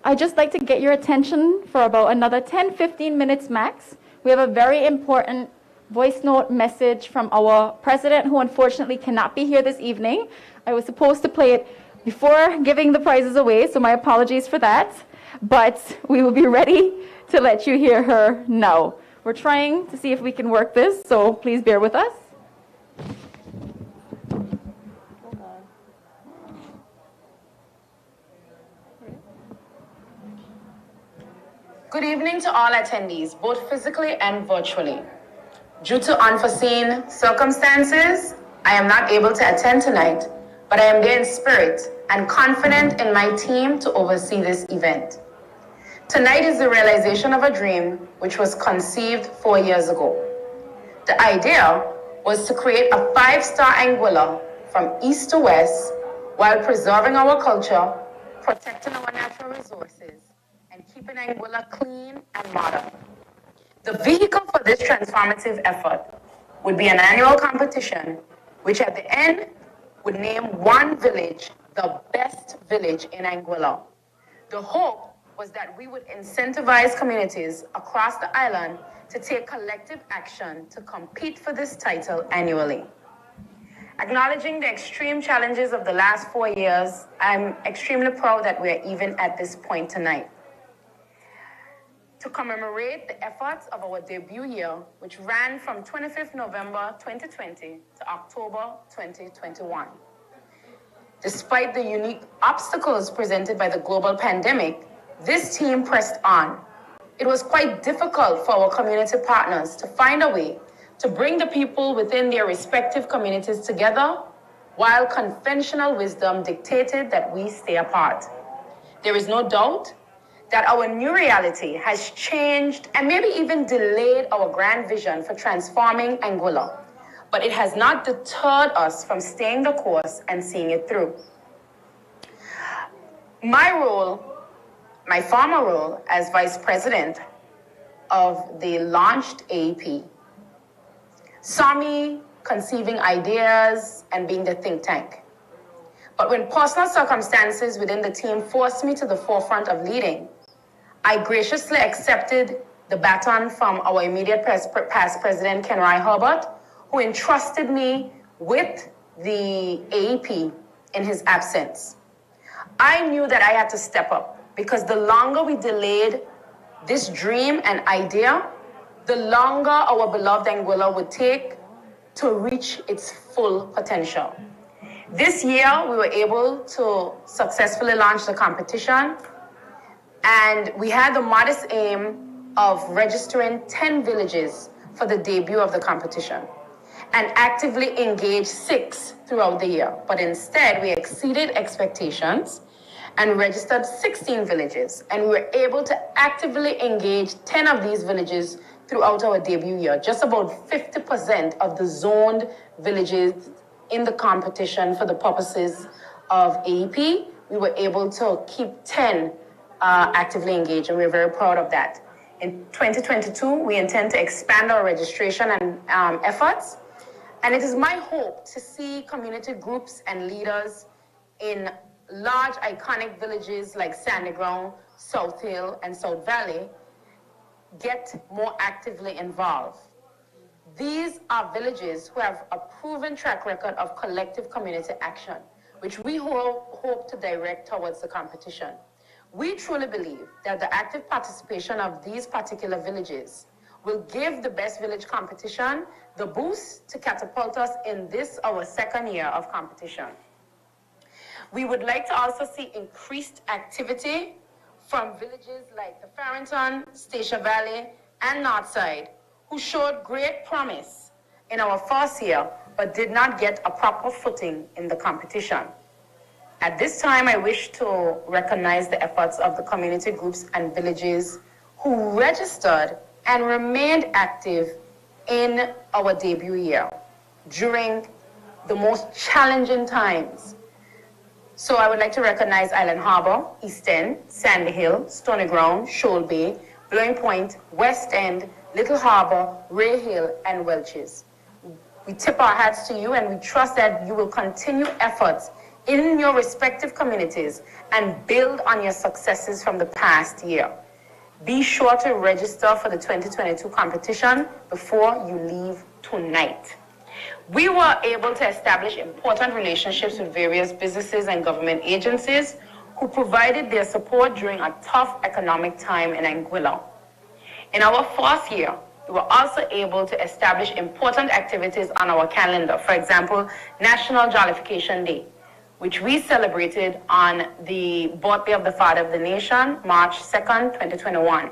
I'd just like to get your attention for about another 10-15 minutes max. We have a very important voice note message from our president, who unfortunately cannot be here this evening. I was supposed to play it before giving the prizes away, so my apologies for that. But we will be ready to let you hear her now. We're trying to see if we can work this, so please bear with us. Good evening to all attendees, both physically and virtually. Due to unforeseen circumstances, I am not able to attend tonight, but I am there in spirit and confident in my team to oversee this event. Tonight is the realization of a dream which was conceived 4 years ago. The idea was to create a 5-star Anguilla from east to west while preserving our culture, protecting our natural resources, and keeping Anguilla clean and modern. The vehicle for this transformative effort would be an annual competition, which at the end would name one village the best village in Anguilla. The hope was that we would incentivize communities across the island to take collective action to compete for this title annually. Acknowledging the extreme challenges of the last 4 years, I'm extremely proud that we're even at this point tonight. To commemorate the efforts of our debut year, which ran from 25th November 2020 to October 2021. Despite the unique obstacles presented by the global pandemic, this team pressed on. It was quite difficult for our community partners to find a way to bring the people within their respective communities together, while conventional wisdom dictated that we stay apart. There is no doubt that our new reality has changed and maybe even delayed our grand vision for transforming Anguilla, but it has not deterred us from staying the course and seeing it through. My former role as Vice President of the launched AEP saw me conceiving ideas and being the think tank. But when personal circumstances within the team forced me to the forefront of leading, I graciously accepted the baton from our immediate past president, Ken Roy Herbert, who entrusted me with the AEP in his absence. I knew that I had to step up, because the longer we delayed this dream and idea, the longer our beloved Anguilla would take to reach its full potential. This year, we were able to successfully launch the competition, and we had the modest aim of registering 10 villages for the debut of the competition and actively engage 6 throughout the year. But instead, we exceeded expectations and registered 16 villages, and we were able to actively engage 10 of these villages throughout our debut year. Just about 50% of the zoned villages in the competition for the purposes of AEP, we were able to keep 10 actively engaged, and we're very proud of that. In 2022, we intend to expand our registration and efforts, and it is my hope to see community groups and leaders in large iconic villages like Sandy Ground, South Hill, and South Valley get more actively involved. These are villages who have a proven track record of collective community action, which we hope to direct towards the competition. We truly believe that the active participation of these particular villages will give the Best Village competition the boost to catapult us in this, our second year of competition. We would like to also see increased activity from villages like the Farrington, Stacia Valley, and Northside, who showed great promise in our first year, but did not get a proper footing in the competition. At this time, I wish to recognize the efforts of the community groups and villages who registered and remained active in our debut year during the most challenging times. So I would like to recognize Island Harbor, East End, Sandy Hill, Stony Ground, Shoal Bay, Blowing Point, West End, Little Harbor, Ray Hill, and Welches. We tip our hats to you, and we trust that you will continue efforts in your respective communities and build on your successes from the past year. Be sure to register for the 2022 competition before you leave tonight. We were able to establish important relationships with various businesses and government agencies who provided their support during a tough economic time in Anguilla. In our fourth year, we were also able to establish important activities on our calendar. For example, National Jollification Day, which we celebrated on the birthday of the Father of the Nation, March 2nd, 2021,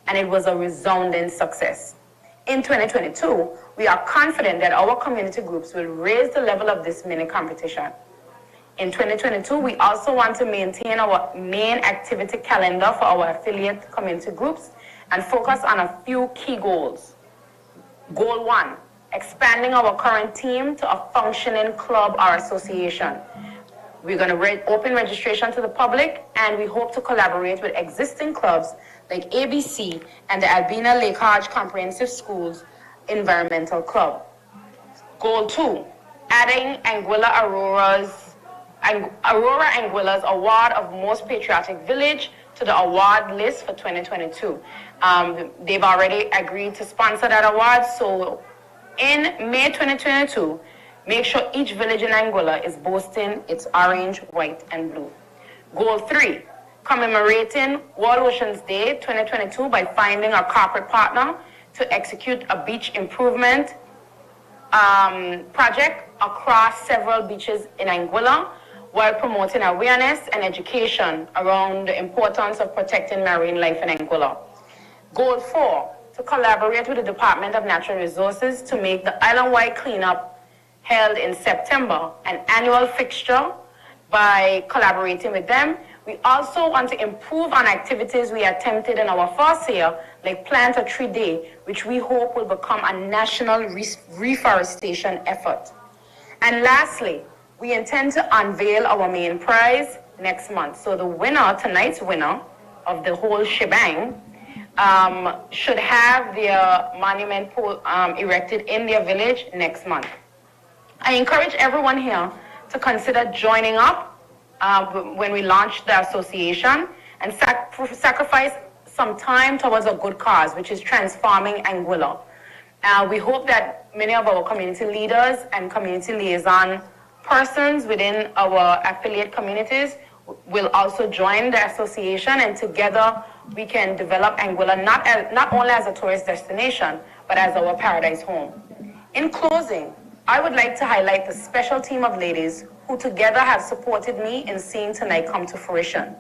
and it was a resounding success. In 2022, we are confident that our community groups will raise the level of this mini competition. In 2022, we also want to maintain our main activity calendar for our affiliate community groups and focus on a few key goals. Goal 1, expanding our current team to a functioning club or association. We're going to open registration to the public, and we hope to collaborate with existing clubs like ABC and the Albina Lake Hodge Comprehensive Schools Environmental Club. Goal 2, adding Aurora Anguilla's Award of Most Patriotic Village to the award list for 2022. They've already agreed to sponsor that award, so in May 2022, make sure each village in Anguilla is boasting its orange, white, and blue. Goal 3, commemorating World Oceans Day 2022 by finding a corporate partner to execute a beach improvement project across several beaches in Anguilla while promoting awareness and education around the importance of protecting marine life in Anguilla. Goal 4, to collaborate with the Department of Natural Resources to make the island-wide cleanup held in September an annual fixture by collaborating with them. We also want to improve on activities we attempted in our first year, like Plant a Tree Day, which we hope will become a national reforestation effort. And lastly, we intend to unveil our main prize next month. So the winner, tonight's winner of the whole shebang, should have their monument pole erected in their village next month. I encourage everyone here to consider joining up when we launch the association and sacrifice some time towards a good cause, which is transforming Anguilla. We hope that many of our community leaders and community liaison persons within our affiliate communities will also join the association, and together we can develop Anguilla not only as a tourist destination, but as our paradise home. In closing, I would like to highlight the special team of ladies who together have supported me in seeing tonight come to fruition.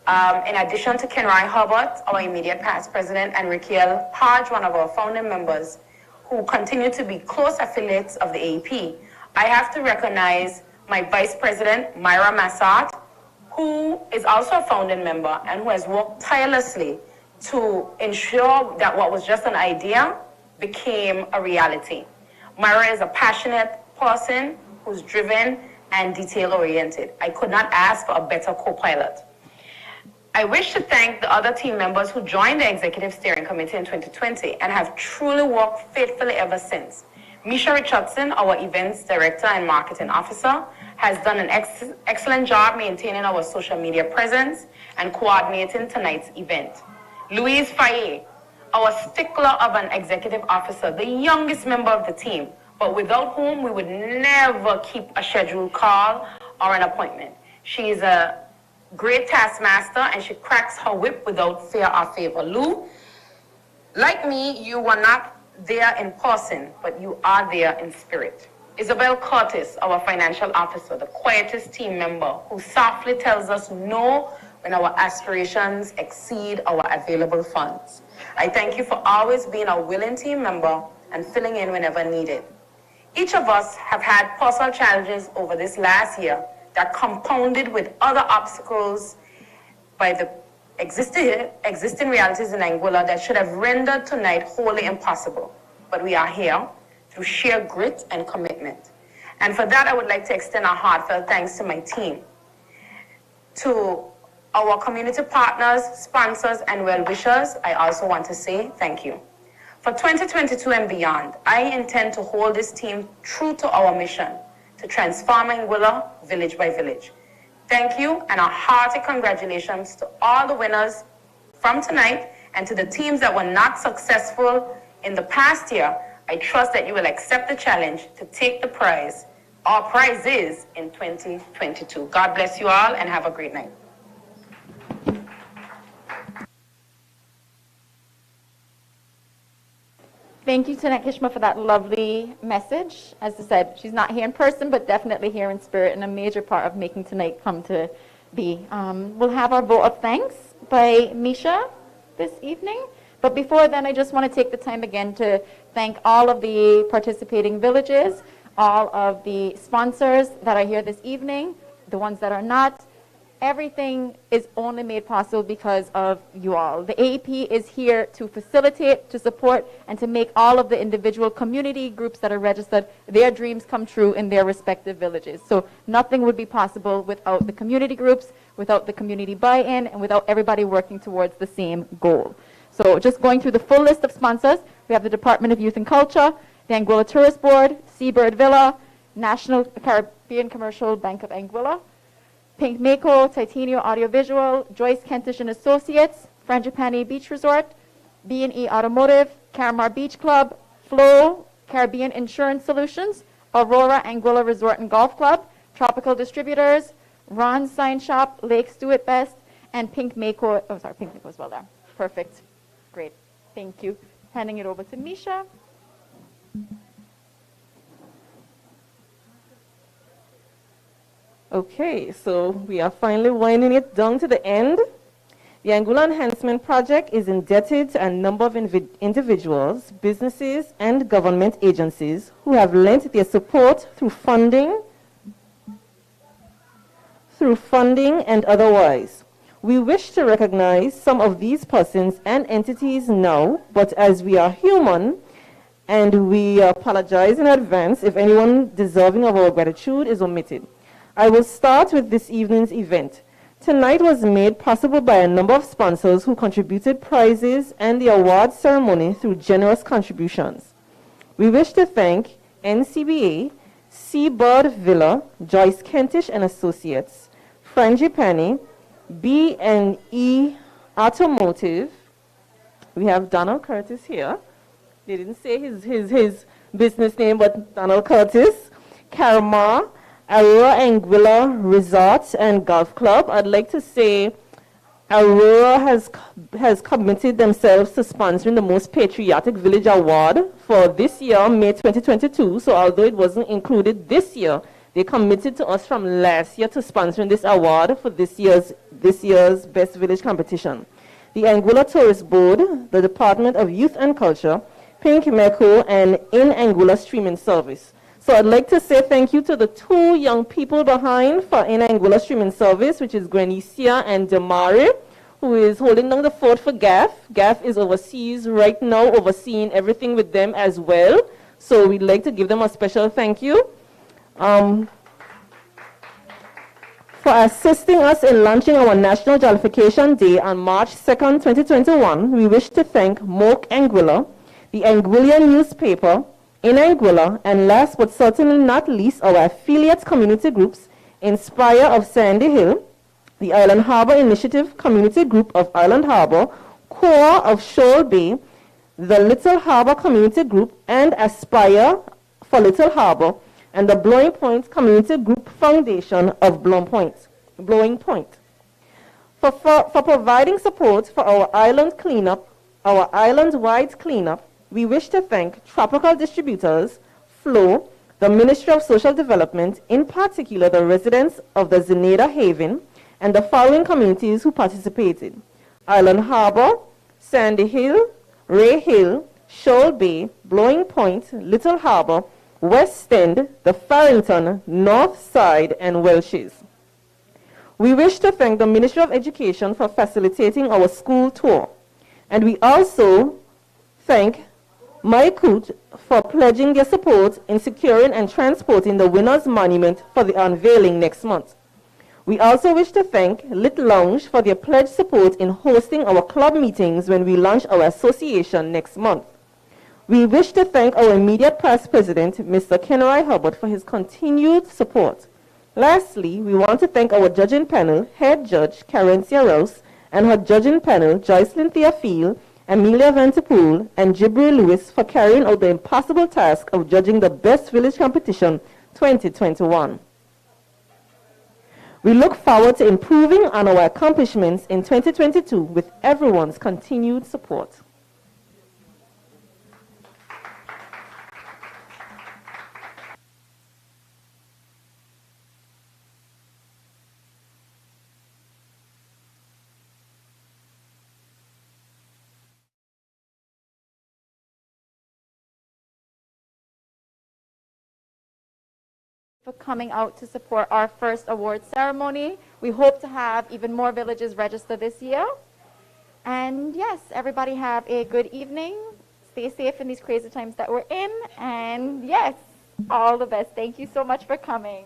In addition to Kenrai Hubbard, our immediate past president, and Raquel Hodge, one of our founding members, who continue to be close affiliates of the AEP, I have to recognize my vice president, Myra Massart, who is also a founding member and who has worked tirelessly to ensure that what was just an idea became a reality. Myra is a passionate person who's driven and detail-oriented. I could not ask for a better co-pilot. I wish to thank the other team members who joined the Executive Steering Committee in 2020 and have truly worked faithfully ever since. Misha Richardson, our Events Director and Marketing Officer, has done an excellent job maintaining our social media presence and coordinating tonight's event. Louise Faye, our stickler of an executive officer, the youngest member of the team, but without whom we would never keep a scheduled call or an appointment. She is a great taskmaster and she cracks her whip without fear or favor. Lou, like me, you were not there in person, but you are there in spirit. Isabel Curtis, our financial officer, the quietest team member who softly tells us no when our aspirations exceed our available funds. I thank you for always being a willing team member and filling in whenever needed. Each of us have had personal challenges over this last year that compounded with other obstacles by the existing realities in Anguilla that should have rendered tonight wholly impossible. But we are here through sheer grit and commitment. And for that, I would like to extend a heartfelt thanks to my team, to our community partners, sponsors, and well-wishers. I also want to say thank you. For 2022 and beyond, I intend to hold this team true to our mission, to transform Anguilla village by village. Thank you, and a hearty congratulations to all the winners from tonight and to the teams that were not successful in the past year. I trust that you will accept the challenge to take the prize, or prizes, in 2022. God bless you all and have a great night. Thank you to Kishma for that lovely message. As I said, she's not here in person, but definitely here in spirit and a major part of making tonight come to be. We'll have our vote of thanks by Misha this evening. But before then, I just want to take the time again to thank all of the participating villages, all of the sponsors that are here this evening, the ones that are not. Everything is only made possible because of you all. The AEP is here to facilitate, to support, and to make all of the individual community groups that are registered, their dreams come true in their respective villages. So nothing would be possible without the community groups, without the community buy-in, and without everybody working towards the same goal. So just going through the full list of sponsors, we have the Department of Youth and Culture, the Anguilla Tourist Board, Seabird Villa, National Caribbean Commercial Bank of Anguilla, Pink Mako, Titanio Audiovisual, Joyce Kentish and Associates, Frangipani Beach Resort, B&E Automotive, Caramar Beach Club, Flow, Caribbean Insurance Solutions, Aurora Anguilla Resort and Golf Club, Tropical Distributors, Ron's Sign Shop, Lake Stewart Best, and Pink Mako. Oh, sorry, Pink Mako as well there. Perfect. Great. Thank you. Handing it over to Misha. Okay, so we are finally winding it down to the end. The Anguilla Enhancement Project is indebted to a number of individuals, businesses, and government agencies who have lent their support through funding and otherwise. We wish to recognize some of these persons and entities now, but as we are human, and we apologize in advance if anyone deserving of our gratitude is omitted. I will start with this evening's event. Tonight was made possible by a number of sponsors who contributed prizes and the award ceremony through generous contributions. We wish to thank NCBA, Seabird Villa, Joyce Kentish and Associates, Frangipani, B&E Automotive. We have Donald Curtis here. They didn't say his business name, but Donald Curtis, Caramar, Aurora Anguilla Resort and Golf Club. I'd like to say Aurora has committed themselves to sponsoring the Most Patriotic Village Award for this year, May 2022. So although it wasn't included this year, they committed to us from last year to sponsoring this award for this year's Best Village competition. The Anguilla Tourist Board, the Department of Youth and Culture, Pink Mako, and In Anguilla Streaming Service. So I'd like to say thank you to the two young people behind for In Anguilla Streaming Service, which is Grenicia and Damari, who is holding down the fort for GAF. GAF is overseas right now, overseeing everything with them as well. So we'd like to give them a special thank you. For assisting us in launching our National Jollification Day on March 2nd, 2021, we wish to thank Moke Anguilla, the Anguillian newspaper, In Anguilla, and last but certainly not least, our affiliate community groups, Inspire of Sandy Hill, the Island Harbor Initiative Community Group of Island Harbor, Core of Shoal Bay, the Little Harbor Community Group, and Aspire for Little Harbor, and the Blowing Point Community Group Foundation of Blowing Point. For providing support for our island cleanup, our island-wide cleanup, we wish to thank Tropical Distributors, Flow, the Ministry of Social Development, in particular the residents of the Zenada Haven, and the following communities who participated: Island Harbor, Sandy Hill, Ray Hill, Shoal Bay, Blowing Point, Little Harbor, West End, the Farrington, North Side, and Welsh's. We wish to thank the Ministry of Education for facilitating our school tour, and we also thank Maikut for pledging their support in securing and transporting the Winners Monument for the unveiling next month. We also wish to thank Lit Lounge for their pledged support in hosting our club meetings when we launch our association next month. We wish to thank our immediate past president, Mr. Kenroy Hubbard, for his continued support. Lastly, we want to thank our judging panel, head judge Carencia Rouse, and her judging panel, Joycelyn Theophile, Amelia Vanterpool, and Jibril Lewis, for carrying out the impossible task of judging the Best Village Competition 2021. We look forward to improving on our accomplishments in 2022 with everyone's continued support. For coming out to support our first award ceremony. We hope to have even more villages register this year. And yes, everybody have a good evening. Stay safe in these crazy times that we're in. And yes, all the best. Thank you so much for coming.